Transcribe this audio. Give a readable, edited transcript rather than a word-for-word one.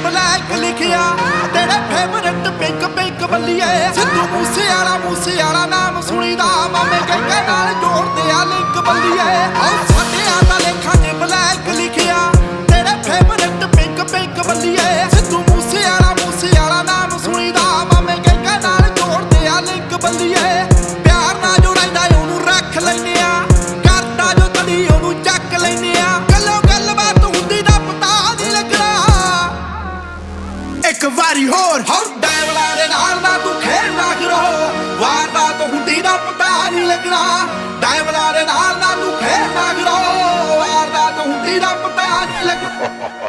black ਲਿਖਿਆ ਤੇਰੇ favourite pink pink ਬੱਲੀਏ ਸਿੱਧੂ ਮੂਸੇ ਵਾਲਾ ਨਾਮ ਸੁਣੀਦਾ ਮਾਮੇ ਕਹਿੰਦੇ ਨਾਲ ਜੋੜਦੇ ਆ ਲਿੰਕ ਬੱਲੀਏ ਆਹ ਸਾਡਿਆਂ ਦਾ ਲੇਖਾਂ 'ਚ ਬਲੈਕ ਲਿਖਿਆ ਤੇਰੇ ਫੇਵਰਟ ਪਿੰਕ ਪਿੰਕ ਬੱਲੀਏ ਸਿੱਧੂ ਮੂਸੇ ਵਾਲਾ ਨਾਮ ਸੁਣੀਦਾ ਮਾਮੇ ਕਹਿੰਦੇ ਨਾਲ ਜੋੜਦੇ ਆ ਲਿੰਕ ਬੱਲੀਏ ਪਿਆਰ ਨਾਲ ਜੋ ਰਹਿੰਦਾ ਉਹਨੂੰ ਰੱਖ ਲੈਨੇ ਆ ਕਰਦਾ ਜੋ ਕਦੀ ਉਹਨੂੰ ਚੱਕ ਲੈਨੇ ਆ ਗੱਲੋਂ ਗੱਲਬਾਤ ਹੁੰਦੀ ਦਾ ਪਤਾ ਨਹੀਂ ਲੱਗਣਾ ਇੱਕ ਵਾਰੀ ਹੋਰ ਡੈਵਲਾਂ ਦੇ ਨਾਲ ਨਾ ਤੂੰ ਖੇਡਣਾ ਕਰੋ ਵਾਰਦਾਤ ਹੁੰਦੀ ਦਾ ਪਤਾ ਨਹੀਂ ਲੱਗਣਾ ਡੈਵਲਾਂ ਦੇ ਨਾਲ ਨਾ ਤੂੰ ਖੇਡਣਾ ਕਰੋ ਵਾਰਦਾਤ ਹੁੰਦੀ ਦਾ ਪਤਾ ਨਹੀਂ ਲੱਗਣਾ